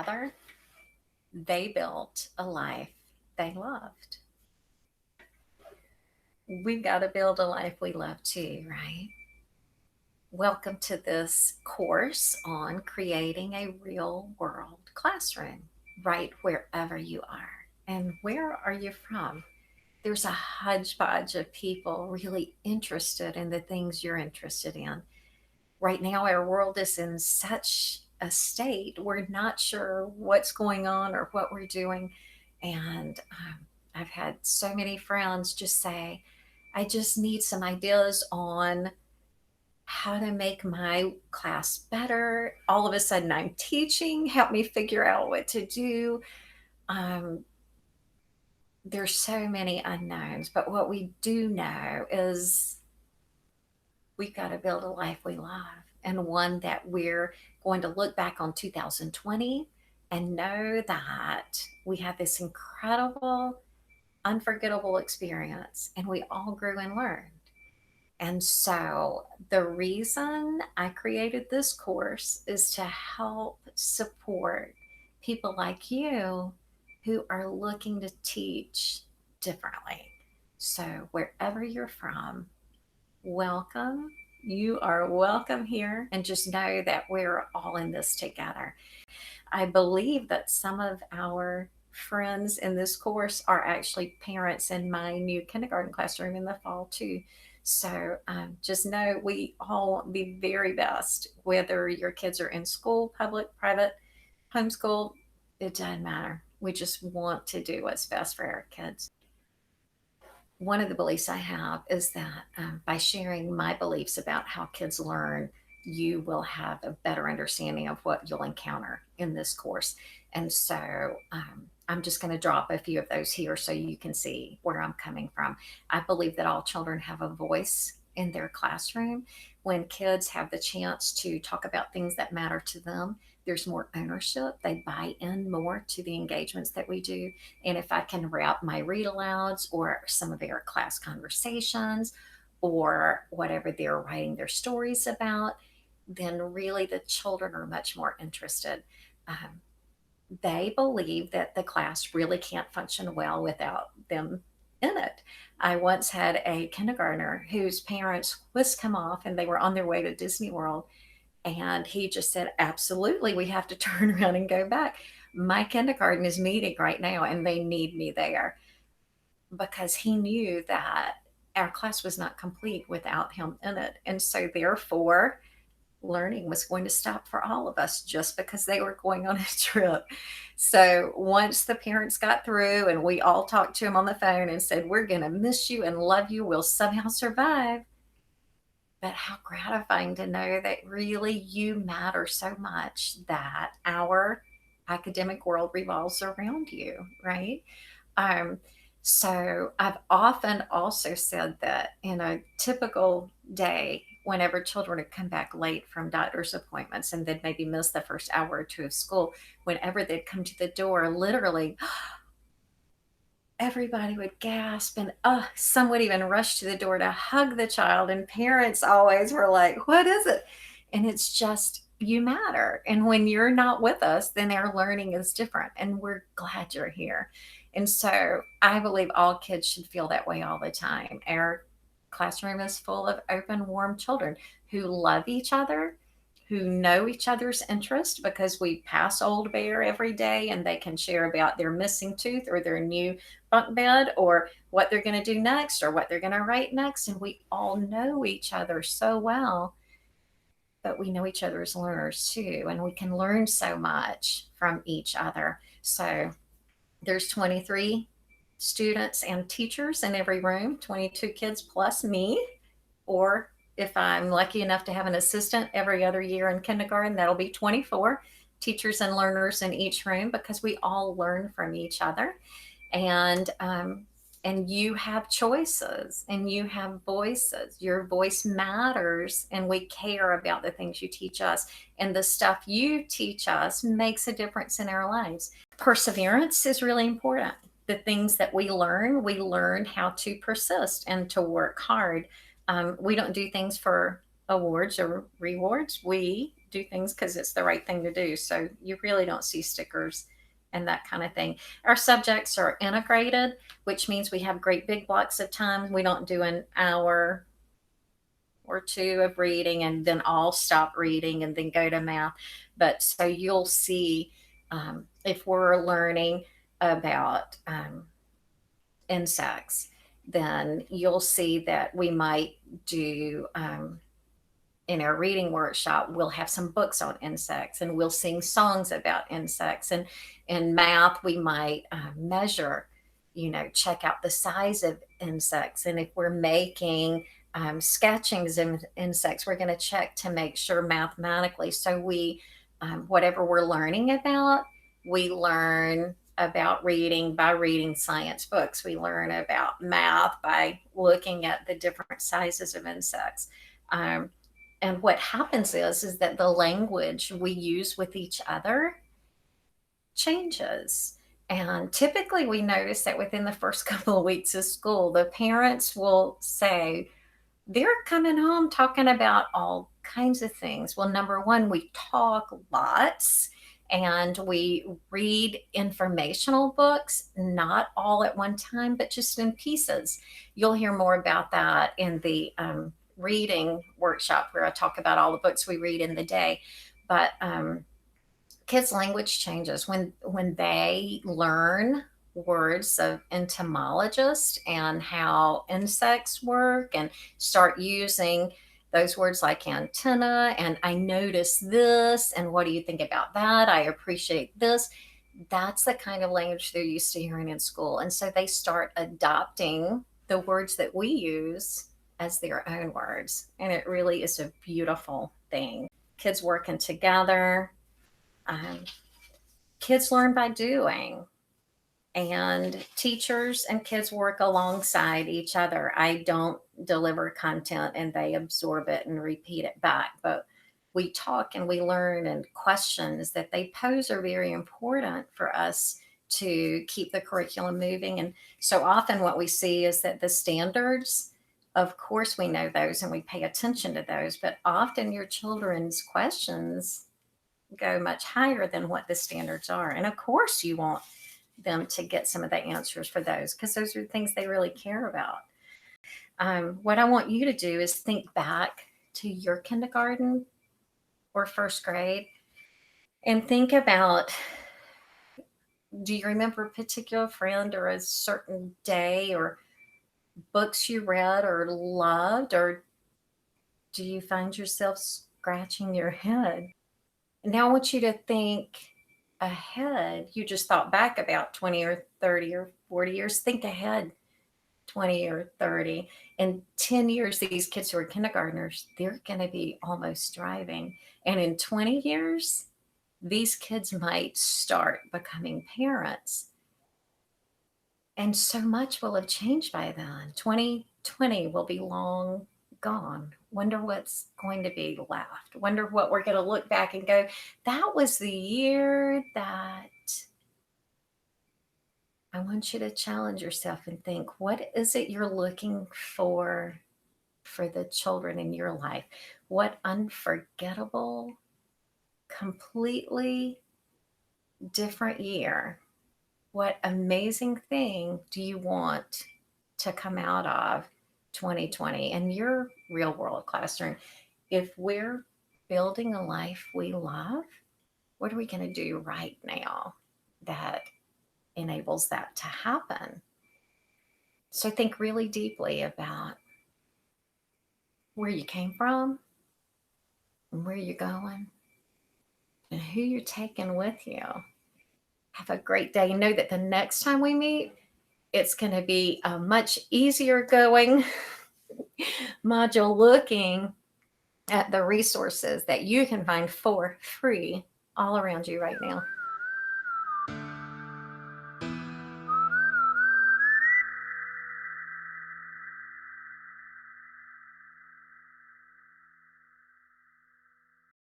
together, they built a life they loved. We've got to build a life we love too, right? Welcome to this course on creating a real world classroom, right wherever you are. And where are you from? There's a hodgepodge of people really interested in the things you're interested in. Right now, our world is in such a state, we're not sure what's going on or what we're doing. And I've had so many friends just say, I just need some ideas on how to make my class better. All of a sudden, I'm teaching, help me figure out what to do. Um, there's so many unknowns, but what we do know is we've got to build a life we love and one that we're going to look back on 2020 and know that we had this incredible, unforgettable experience and we all grew and learned. And so, the reason I created this course is to help support people like you who are looking to teach differently. So, wherever you're from, welcome. You are welcome here. And just know that we're all in this together. I believe that some of our friends in this course are actually parents in my new kindergarten classroom in the fall, too. So just know we all want the very best, whether your kids are in school, public, private, homeschool, it doesn't matter. We just want to do what's best for our kids. One of the beliefs I have is that by sharing my beliefs about how kids learn, you will have a better understanding of what you'll encounter in this course. And so I'm just going to drop a few of those here so you can see where I'm coming from. I believe that all children have a voice in their classroom. When kids have the chance to talk about things that matter to them, there's more ownership. They buy in more to the engagements that we do. And if I can wrap my read alouds or some of their class conversations or whatever they're writing their stories about, then really the children are much more interested. Um, they believe that the class really can't function well without them in it. I once had a kindergartner whose parents was come off and they were on their way to Disney World, and he just said, absolutely, we have to turn around and go back. My kindergarten is meeting right now and they need me there, because he knew that our class was not complete without him in it. And so, therefore, learning was going to stop for all of us just because they were going on a trip. So, once the parents got through and we all talked to him on the phone and said, we're going to miss you and love you, we'll somehow survive. But how gratifying to know that really you matter so much that our academic world revolves around you, right? Um, so I've often also said that in a typical day, whenever children would come back late from doctor's appointments and they'd maybe miss the first hour or two of school, whenever they'd come to the door, literally everybody would gasp and some would even rush to the door to hug the child, and parents always were like, what is it? And it's just, you matter, and when you're not with us, then our learning is different, and we're glad you're here. And so I believe all kids should feel that way all the time. Our classroom is full of open, warm children who love each other, who know each other's interest because we pass Old Bear every day and they can share about their missing tooth or their new bunk bed or what they're going to do next or what they're going to write next. And we all know each other so well, but we know each other as learners too. And we can learn so much from each other. So there's 23 students and teachers in every room, 22 kids plus me, or if I'm lucky enough to have an assistant every other year in kindergarten, that'll be 24 teachers and learners in each room, because we all learn from each other. And you have choices and you have voices. Your voice matters, and we care about the things you teach us. And the stuff you teach us makes a difference in our lives. Perseverance is really important. The things that we learn how to persist and to work hard. We don't do things for awards or rewards. We do things because it's the right thing to do. So you really don't see stickers and that kind of thing. Our subjects are integrated, which means we have great big blocks of time. We don't do an hour or two of reading and then all stop reading and then go to math. But so you'll see if we're learning about insects, then you'll see that we might do in our reading workshop, we'll have some books on insects and we'll sing songs about insects. And in math, we might measure, check out the size of insects. And if we're making sketchings of insects, we're going to check to make sure mathematically. So whatever we're learning about, we learn about reading by reading science books. We learn about math by looking at the different sizes of insects. And what happens is that the language we use with each other changes. And typically we notice that within the first couple of weeks of school, the parents will say, they're coming home talking about all kinds of things. Well, number one, we talk lots and we read informational books, not all at one time, but just in pieces. You'll hear more about that in the reading workshop where I talk about all the books we read in the day. But kids' language changes when they learn words of entomologists and how insects work and start using those words like antenna and I notice this and what do you think about that? I appreciate this. That's the kind of language they're used to hearing in school. And so they start adopting the words that we use as their own words. And it really is a beautiful thing. Kids working together. Um, Kids learn by doing, and teachers and kids work alongside each other. I don't deliver content and they absorb it and repeat it back, but we talk and we learn, and questions that they pose are very important for us to keep the curriculum moving. And so often what we see is that the standards, of course, we know those and we pay attention to those, but often your children's questions go much higher than what the standards are. And of course, you want them to get some of the answers for those because those are things they really care about. What I want you to do is think back to your kindergarten or first grade and think about, do you remember a particular friend or a certain day or books you read or loved, or do you find yourself scratching your head? Now I want you to think ahead. You just thought back about 20 or 30 or 40 years. Think ahead 20 or 30. In 10 years, these kids who are kindergartners, they're going to be almost driving. And in 20 years, these kids might start becoming parents. And so much will have changed by then. 2020 will be long gone. Wonder what's going to be left. Wonder what we're going to look back and go, that was the year that. I want you to challenge yourself and think, what is it you're looking for the children in your life? What unforgettable, completely different year, what amazing thing do you want to come out of 2020 in your real world classroom? If we're building a life we love, what are we going to do right now that enables that to happen? So think really deeply about where you came from and where you're going and who you're taking with you. Have a great day. Know that the next time we meet, it's going to be a much easier going module looking at the resources that you can find for free all around you right now.